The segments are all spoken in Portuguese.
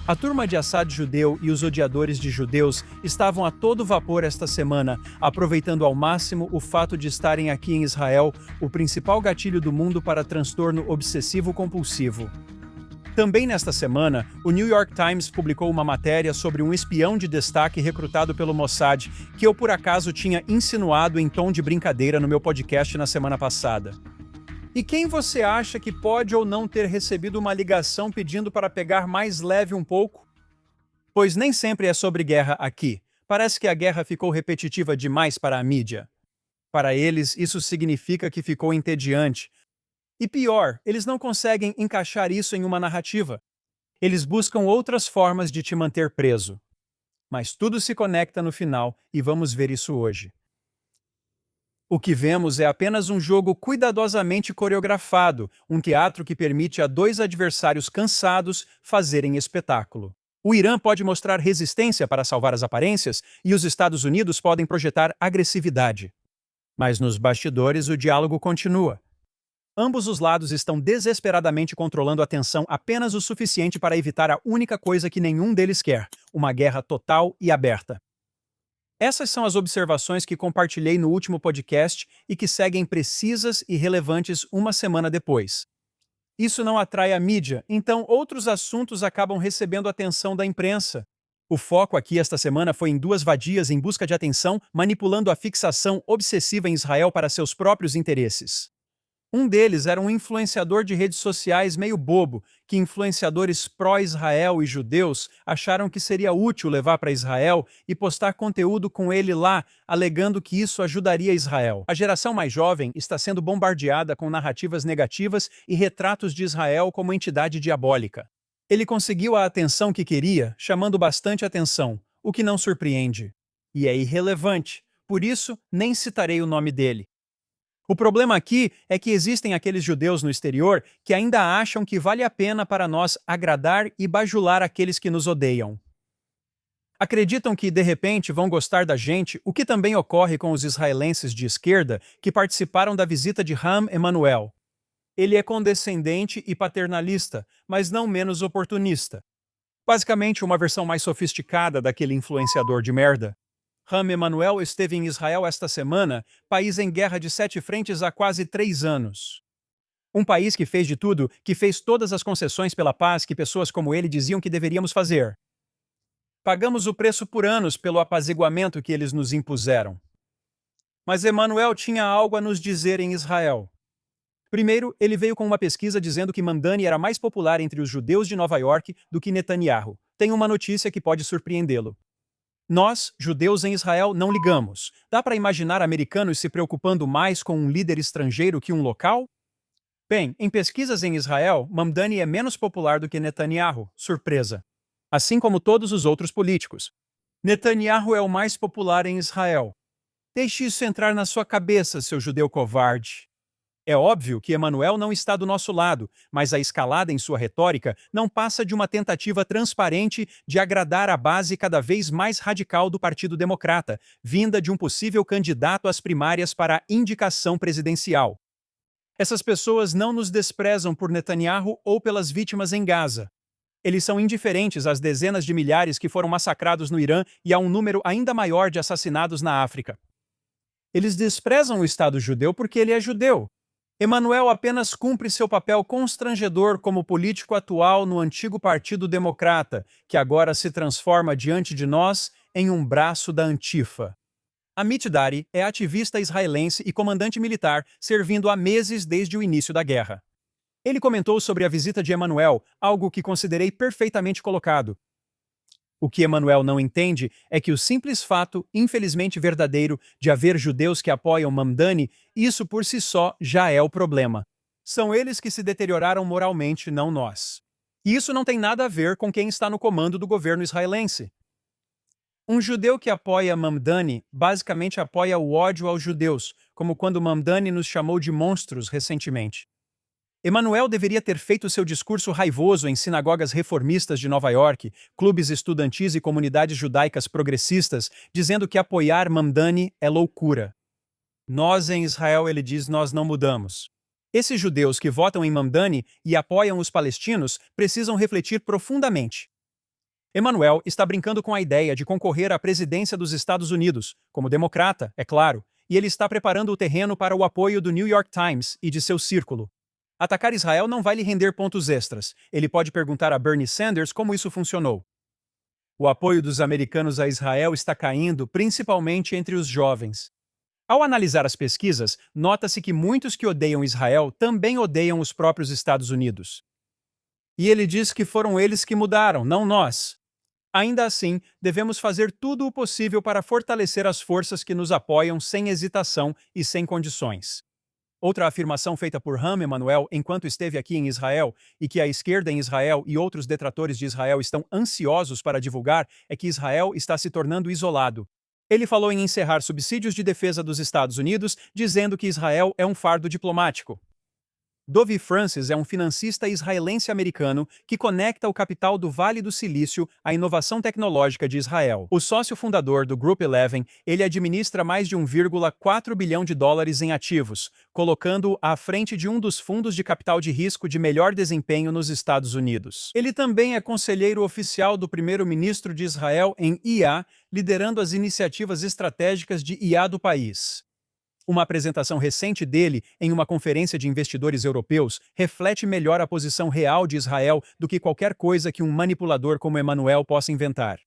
A turma de Assad judeu e os odiadores de judeus estavam a todo vapor esta semana, aproveitando ao máximo o fato de estarem aqui em Israel, o principal gatilho do mundo para transtorno obsessivo-compulsivo. Também nesta semana, o New York Times publicou uma matéria sobre um espião de destaque recrutado pelo Mossad, que eu por acaso tinha insinuado em tom de brincadeira no meu podcast na semana passada. E quem você acha que pode ou não ter recebido uma ligação pedindo para pegar mais leve um pouco? Pois nem sempre é sobre guerra aqui. Parece que a guerra ficou repetitiva demais para a mídia. Para eles, isso significa que ficou entediante. E pior, eles não conseguem encaixar isso em uma narrativa. Eles buscam outras formas de te manter preso. Mas tudo se conecta no final, e vamos ver isso hoje. O que vemos é apenas um jogo cuidadosamente coreografado, um teatro que permite a dois adversários cansados fazerem espetáculo. O Irã pode mostrar resistência para salvar as aparências e os Estados Unidos podem projetar agressividade. Mas nos bastidores o diálogo continua. Ambos os lados estão desesperadamente controlando a tensão apenas o suficiente para evitar a única coisa que nenhum deles quer: uma guerra total e aberta. Essas são as observações que compartilhei no último podcast e que seguem precisas e relevantes uma semana depois. Isso não atrai a mídia, então outros assuntos acabam recebendo a atenção da imprensa. O foco aqui esta semana foi em duas vadias em busca de atenção, manipulando a fixação obsessiva em Israel para seus próprios interesses. Um deles era um influenciador de redes sociais meio bobo, que influenciadores pró-Israel e judeus acharam que seria útil levar para Israel e postar conteúdo com ele lá, alegando que isso ajudaria Israel. A geração mais jovem está sendo bombardeada com narrativas negativas e retratos de Israel como entidade diabólica. Ele conseguiu a atenção que queria, chamando bastante atenção, o que não surpreende. E é irrelevante, por isso nem citarei o nome dele. O problema aqui é que existem aqueles judeus no exterior que ainda acham que vale a pena para nós agradar e bajular aqueles que nos odeiam. Acreditam que, de repente, vão gostar da gente, o que também ocorre com os israelenses de esquerda que participaram da visita de Rahm Emanuel. Ele é condescendente e paternalista, mas não menos oportunista. Basicamente, uma versão mais sofisticada daquele influenciador de merda. Rahm Emanuel esteve em Israel esta semana, país em guerra de 7 frentes há quase 3 anos. Um país que fez de tudo, que fez todas as concessões pela paz que pessoas como ele diziam que deveríamos fazer. Pagamos o preço por anos pelo apaziguamento que eles nos impuseram. Mas Emanuel tinha algo a nos dizer em Israel. Primeiro, ele veio com uma pesquisa dizendo que Mamdani era mais popular entre os judeus de Nova York do que Netanyahu. Tem uma notícia que pode surpreendê-lo. Nós, judeus em Israel, não ligamos. Dá para imaginar americanos se preocupando mais com um líder estrangeiro que um local? Bem, em pesquisas em Israel, Mamdani é menos popular do que Netanyahu, surpresa. Assim como todos os outros políticos. Netanyahu é o mais popular em Israel. Deixe isso entrar na sua cabeça, seu judeu covarde. É óbvio que Emanuel não está do nosso lado, mas a escalada em sua retórica não passa de uma tentativa transparente de agradar a base cada vez mais radical do Partido Democrata, vinda de um possível candidato às primárias para a indicação presidencial. Essas pessoas não nos desprezam por Netanyahu ou pelas vítimas em Gaza. Eles são indiferentes às dezenas de milhares que foram massacrados no Irã e a um número ainda maior de assassinados na África. Eles desprezam o Estado judeu porque ele é judeu. Emanuel apenas cumpre seu papel constrangedor como político atual no antigo Partido Democrata, que agora se transforma diante de nós em um braço da Antifa. Amit Dari é ativista israelense e comandante militar, servindo há meses desde o início da guerra. Ele comentou sobre a visita de Emanuel, algo que considerei perfeitamente colocado. O que Emanuel não entende é que o simples fato, infelizmente verdadeiro, de haver judeus que apoiam Mamdani, isso por si só já é o problema. São eles que se deterioraram moralmente, não nós. E isso não tem nada a ver com quem está no comando do governo israelense. Um judeu que apoia Mamdani basicamente apoia o ódio aos judeus, como quando Mamdani nos chamou de monstros recentemente. Emanuel deveria ter feito seu discurso raivoso em sinagogas reformistas de Nova York, clubes estudantis e comunidades judaicas progressistas, dizendo que apoiar Mamdani é loucura. Nós em Israel, ele diz, nós não mudamos. Esses judeus que votam em Mamdani e apoiam os palestinos precisam refletir profundamente. Emmanuel está brincando com a ideia de concorrer à presidência dos Estados Unidos, como democrata, é claro, e ele está preparando o terreno para o apoio do New York Times e de seu círculo. Atacar Israel não vai lhe render pontos extras. Ele pode perguntar a Bernie Sanders como isso funcionou. O apoio dos americanos a Israel está caindo, principalmente entre os jovens. Ao analisar as pesquisas, nota-se que muitos que odeiam Israel também odeiam os próprios Estados Unidos. E ele diz que foram eles que mudaram, não nós. Ainda assim, devemos fazer tudo o possível para fortalecer as forças que nos apoiam sem hesitação e sem condições. Outra afirmação feita por Rahm Emanuel enquanto esteve aqui em Israel, e que a esquerda em Israel e outros detratores de Israel estão ansiosos para divulgar, é que Israel está se tornando isolado. Ele falou em encerrar subsídios de defesa dos Estados Unidos, dizendo que Israel é um fardo diplomático. Dov Francis é um financista israelense-americano que conecta o capital do Vale do Silício à inovação tecnológica de Israel. O sócio fundador do Group 11, ele administra mais de 1,4 bilhão de dólares em ativos, colocando-o à frente de um dos fundos de capital de risco de melhor desempenho nos Estados Unidos. Ele também é conselheiro oficial do primeiro-ministro de Israel em IA, liderando as iniciativas estratégicas de IA do país. Uma apresentação recente dele em uma conferência de investidores europeus reflete melhor a posição real de Israel do que qualquer coisa que um manipulador como Emanuel possa inventar.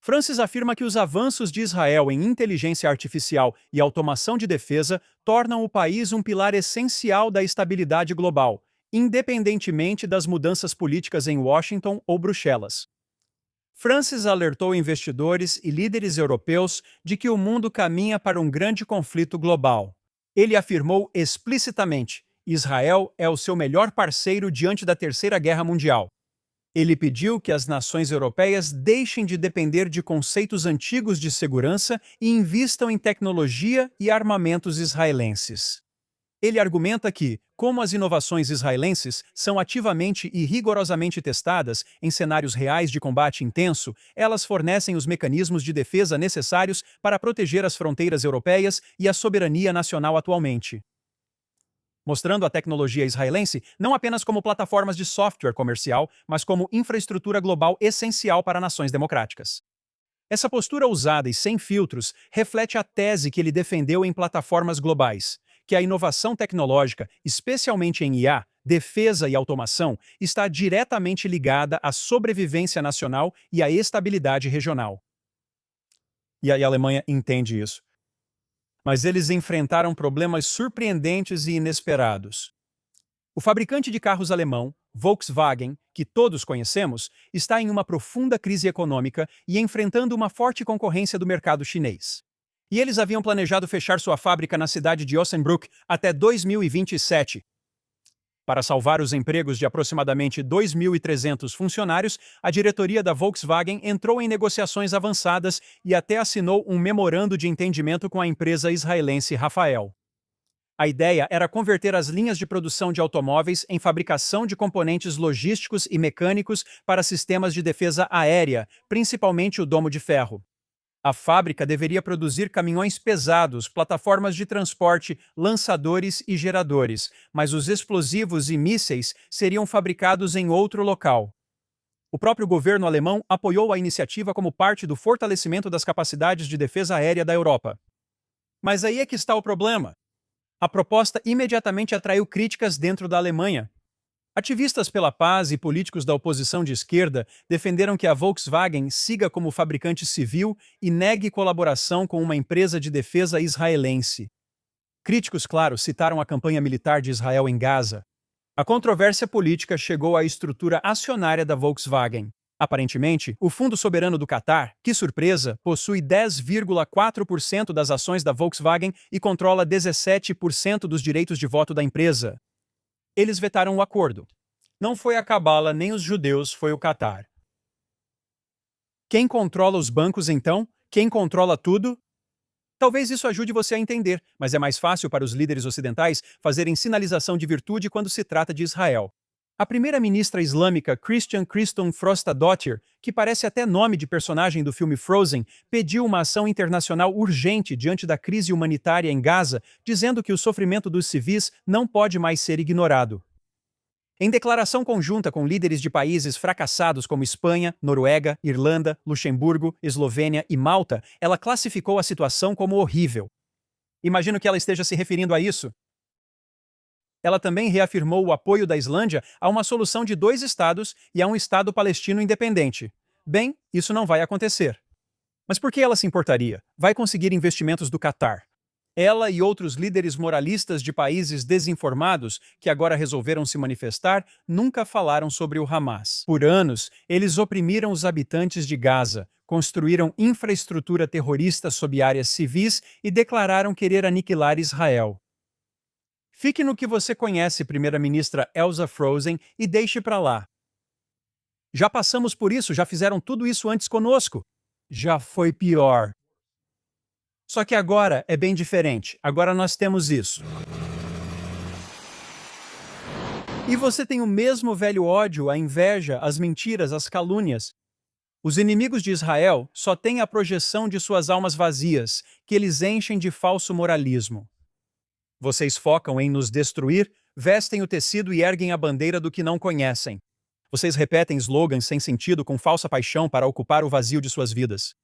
Francis afirma que os avanços de Israel em inteligência artificial e automação de defesa tornam o país um pilar essencial da estabilidade global, independentemente das mudanças políticas em Washington ou Bruxelas. Francis alertou investidores e líderes europeus de que o mundo caminha para um grande conflito global. Ele afirmou explicitamente: Israel é o seu melhor parceiro diante da Terceira Guerra Mundial. Ele pediu que as nações europeias deixem de depender de conceitos antigos de segurança e invistam em tecnologia e armamentos israelenses. Ele argumenta que, como as inovações israelenses são ativamente e rigorosamente testadas em cenários reais de combate intenso, elas fornecem os mecanismos de defesa necessários para proteger as fronteiras europeias e a soberania nacional atualmente. Mostrando a tecnologia israelense não apenas como plataformas de software comercial, mas como infraestrutura global essencial para nações democráticas. Essa postura ousada e sem filtros reflete a tese que ele defendeu em plataformas globais, que a inovação tecnológica, especialmente em IA, defesa e automação, está diretamente ligada à sobrevivência nacional e à estabilidade regional. E a Alemanha entende isso. Mas eles enfrentaram problemas surpreendentes e inesperados. O fabricante de carros alemão, Volkswagen, que todos conhecemos, está em uma profunda crise econômica e enfrentando uma forte concorrência do mercado chinês. E eles haviam planejado fechar sua fábrica na cidade de Osnabrück até 2027. Para salvar os empregos de aproximadamente 2.300 funcionários, a diretoria da Volkswagen entrou em negociações avançadas e até assinou um memorando de entendimento com a empresa israelense Rafael. A ideia era converter as linhas de produção de automóveis em fabricação de componentes logísticos e mecânicos para sistemas de defesa aérea, principalmente o domo de ferro. A fábrica deveria produzir caminhões pesados, plataformas de transporte, lançadores e geradores, mas os explosivos e mísseis seriam fabricados em outro local. O próprio governo alemão apoiou a iniciativa como parte do fortalecimento das capacidades de defesa aérea da Europa. Mas aí é que está o problema. A proposta imediatamente atraiu críticas dentro da Alemanha. Ativistas pela paz e políticos da oposição de esquerda defenderam que a Volkswagen siga como fabricante civil e negue colaboração com uma empresa de defesa israelense. Críticos, claro, citaram a campanha militar de Israel em Gaza. A controvérsia política chegou à estrutura acionária da Volkswagen. Aparentemente, o Fundo Soberano do Catar, que surpresa, possui 10,4% das ações da Volkswagen e controla 17% dos direitos de voto da empresa. Eles vetaram o acordo. Não foi a Cabala nem os judeus, foi o Catar. Quem controla os bancos, então? Quem controla tudo? Talvez isso ajude você a entender, mas é mais fácil para os líderes ocidentais fazerem sinalização de virtude quando se trata de Israel. A primeira-ministra islâmica Christian Kriston Frostadottir, que parece até nome de personagem do filme Frozen, pediu uma ação internacional urgente diante da crise humanitária em Gaza, dizendo que o sofrimento dos civis não pode mais ser ignorado. Em declaração conjunta com líderes de países fracassados como Espanha, Noruega, Irlanda, Luxemburgo, Eslovênia e Malta, ela classificou a situação como horrível. Imagino que ela esteja se referindo a isso. Ela também reafirmou o apoio da Islândia a uma solução de 2 estados e a um Estado palestino independente. Bem, isso não vai acontecer. Mas por que ela se importaria? Vai conseguir investimentos do Catar. Ela e outros líderes moralistas de países desinformados que agora resolveram se manifestar nunca falaram sobre o Hamas. Por anos, eles oprimiram os habitantes de Gaza, construíram infraestrutura terrorista sob áreas civis e declararam querer aniquilar Israel. Fique no que você conhece, primeira-ministra Elsa Frozen, e deixe para lá. Já passamos por isso, já fizeram tudo isso antes conosco. Já foi pior. Só que agora é bem diferente. Agora nós temos isso. E você tem o mesmo velho ódio, a inveja, as mentiras, as calúnias. Os inimigos de Israel só têm a projeção de suas almas vazias, que eles enchem de falso moralismo. Vocês focam em nos destruir, vestem o tecido e erguem a bandeira do que não conhecem. Vocês repetem slogans sem sentido com falsa paixão para ocupar o vazio de suas vidas.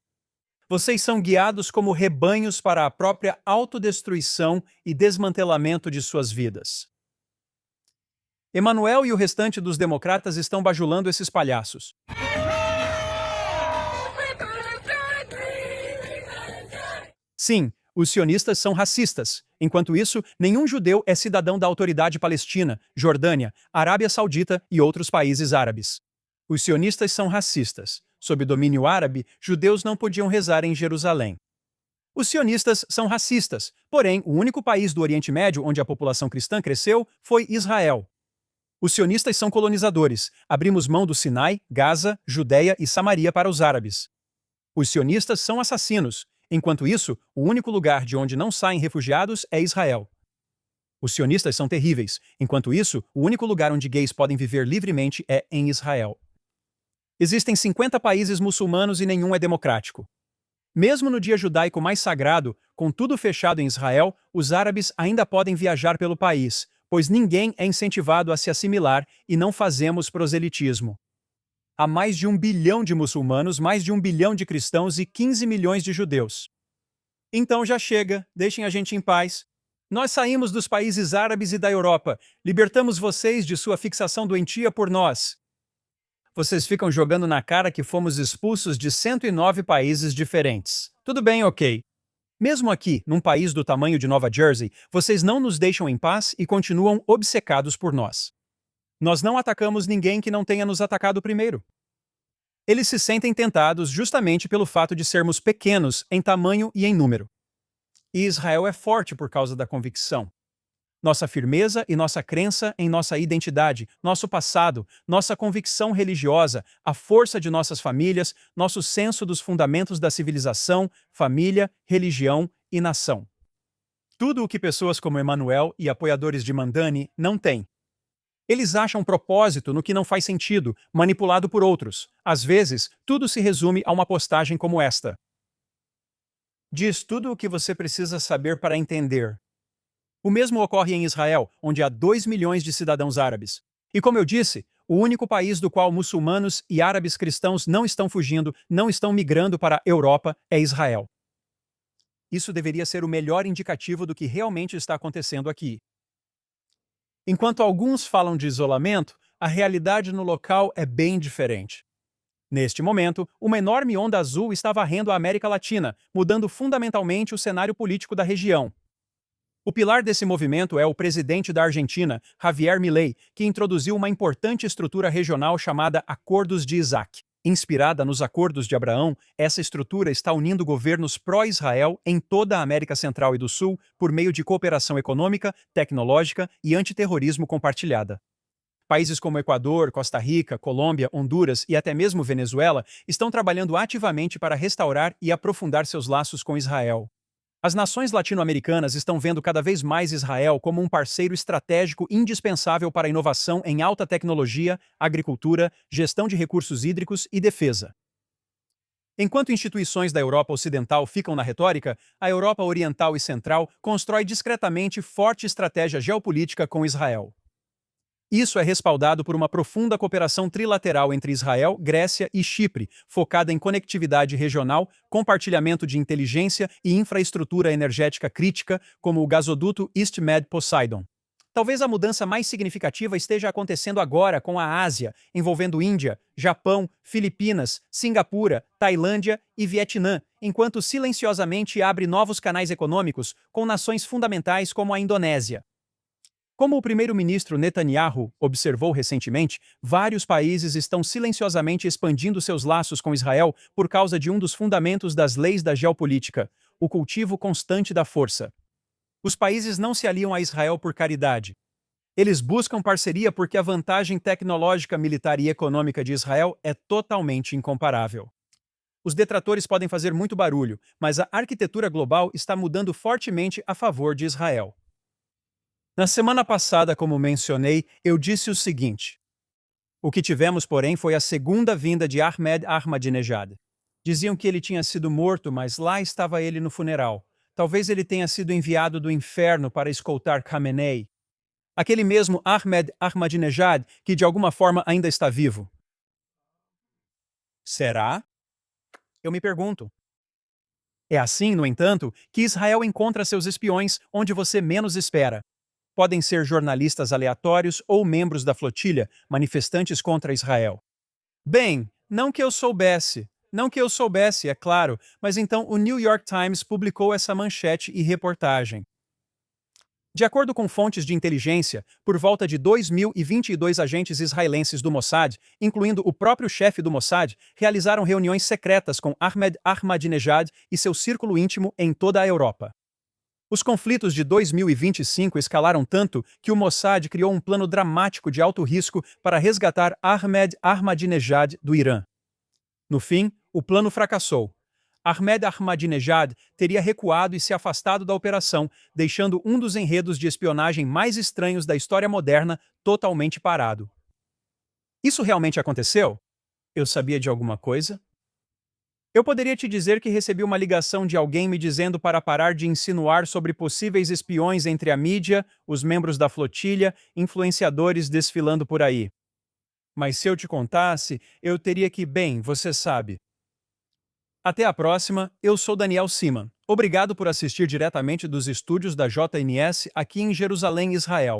Vocês são guiados como rebanhos para a própria autodestruição e desmantelamento de suas vidas. Emanuel e o restante dos democratas estão bajulando esses palhaços. Sim, os sionistas são racistas. Enquanto isso, nenhum judeu é cidadão da Autoridade Palestina, Jordânia, Arábia Saudita e outros países árabes. Os sionistas são racistas. Sob domínio árabe, judeus não podiam rezar em Jerusalém. Os sionistas são racistas, porém, o único país do Oriente Médio onde a população cristã cresceu foi Israel. Os sionistas são colonizadores. Abrimos mão do Sinai, Gaza, Judeia e Samaria para os árabes. Os sionistas são assassinos. Enquanto isso, o único lugar de onde não saem refugiados é Israel. Os sionistas são terríveis. Enquanto isso, o único lugar onde gays podem viver livremente é em Israel. Existem 50 países muçulmanos e nenhum é democrático. Mesmo no dia judaico mais sagrado, com tudo fechado em Israel, os árabes ainda podem viajar pelo país, pois ninguém é incentivado a se assimilar e não fazemos proselitismo. Há mais de 1 bilhão de muçulmanos, mais de 1 bilhão de cristãos e 15 milhões de judeus. Então já chega, deixem a gente em paz. Nós saímos dos países árabes e da Europa, libertamos vocês de sua fixação doentia por nós. Vocês ficam jogando na cara que fomos expulsos de 109 países diferentes. Tudo bem, ok. Mesmo aqui, num país do tamanho de Nova Jersey, vocês não nos deixam em paz e continuam obcecados por nós. Nós não atacamos ninguém que não tenha nos atacado primeiro. Eles se sentem tentados justamente pelo fato de sermos pequenos em tamanho e em número. E Israel é forte por causa da convicção. Nossa firmeza e nossa crença em nossa identidade, nosso passado, nossa convicção religiosa, a força de nossas famílias, nosso senso dos fundamentos da civilização, família, religião e nação. Tudo o que pessoas como Emanuel e apoiadores de Mandani não têm. Eles acham propósito no que não faz sentido, manipulado por outros. Às vezes, tudo se resume a uma postagem como esta. Diz tudo o que você precisa saber para entender. O mesmo ocorre em Israel, onde há 2 milhões de cidadãos árabes. E como eu disse, o único país do qual muçulmanos e árabes cristãos não estão fugindo, não estão migrando para a Europa, é Israel. Isso deveria ser o melhor indicativo do que realmente está acontecendo aqui. Enquanto alguns falam de isolamento, a realidade no local é bem diferente. Neste momento, uma enorme onda azul está varrendo a América Latina, mudando fundamentalmente o cenário político da região. O pilar desse movimento é o presidente da Argentina, Javier Milei, que introduziu uma importante estrutura regional chamada Acordos de Isaac. Inspirada nos Acordos de Abraão, essa estrutura está unindo governos pró-Israel em toda a América Central e do Sul por meio de cooperação econômica, tecnológica e antiterrorismo compartilhada. Países como Equador, Costa Rica, Colômbia, Honduras e até mesmo Venezuela estão trabalhando ativamente para restaurar e aprofundar seus laços com Israel. As nações latino-americanas estão vendo cada vez mais Israel como um parceiro estratégico indispensável para a inovação em alta tecnologia, agricultura, gestão de recursos hídricos e defesa. Enquanto instituições da Europa Ocidental ficam na retórica, a Europa Oriental e Central constrói discretamente forte estratégia geopolítica com Israel. Isso é respaldado por uma profunda cooperação trilateral entre Israel, Grécia e Chipre, focada em conectividade regional, compartilhamento de inteligência e infraestrutura energética crítica, como o gasoduto East Med Poseidon. Talvez a mudança mais significativa esteja acontecendo agora com a Ásia, envolvendo Índia, Japão, Filipinas, Singapura, Tailândia e Vietnã, enquanto silenciosamente abre novos canais econômicos com nações fundamentais como a Indonésia. Como o primeiro-ministro Netanyahu observou recentemente, vários países estão silenciosamente expandindo seus laços com Israel por causa de um dos fundamentos das leis da geopolítica, o cultivo constante da força. Os países não se aliam a Israel por caridade. Eles buscam parceria porque a vantagem tecnológica, militar e econômica de Israel é totalmente incomparável. Os detratores podem fazer muito barulho, mas a arquitetura global está mudando fortemente a favor de Israel. Na semana passada, como mencionei, eu disse o seguinte. O que tivemos, porém, foi a segunda vinda de Ahmed Ahmadinejad. Diziam que ele tinha sido morto, mas lá estava ele no funeral. Talvez ele tenha sido enviado do inferno para escoltar Khamenei. Aquele mesmo Ahmed Ahmadinejad que de alguma forma ainda está vivo. Será? Eu me pergunto. É assim, no entanto, que Israel encontra seus espiões onde você menos espera. Podem ser jornalistas aleatórios ou membros da flotilha, manifestantes contra Israel. Bem, não que eu soubesse. Não que eu soubesse, é claro, mas então o New York Times publicou essa manchete e reportagem. De acordo com fontes de inteligência, por volta de 2.022 agentes israelenses do Mossad, incluindo o próprio chefe do Mossad, realizaram reuniões secretas com Ahmed Ahmadinejad e seu círculo íntimo em toda a Europa. Os conflitos de 2025 escalaram tanto que o Mossad criou um plano dramático de alto risco para resgatar Ahmed Ahmadinejad do Irã. No fim, o plano fracassou. Ahmed Ahmadinejad teria recuado e se afastado da operação, deixando um dos enredos de espionagem mais estranhos da história moderna totalmente parado. Isso realmente aconteceu? Eu sabia de alguma coisa? Eu poderia te dizer que recebi uma ligação de alguém me dizendo para parar de insinuar sobre possíveis espiões entre a mídia, os membros da flotilha, influenciadores desfilando por aí. Mas se eu te contasse, eu teria que, bem, você sabe. Até a próxima, eu sou Daniel Siman. Obrigado por assistir diretamente dos estúdios da JNS aqui em Jerusalém, Israel.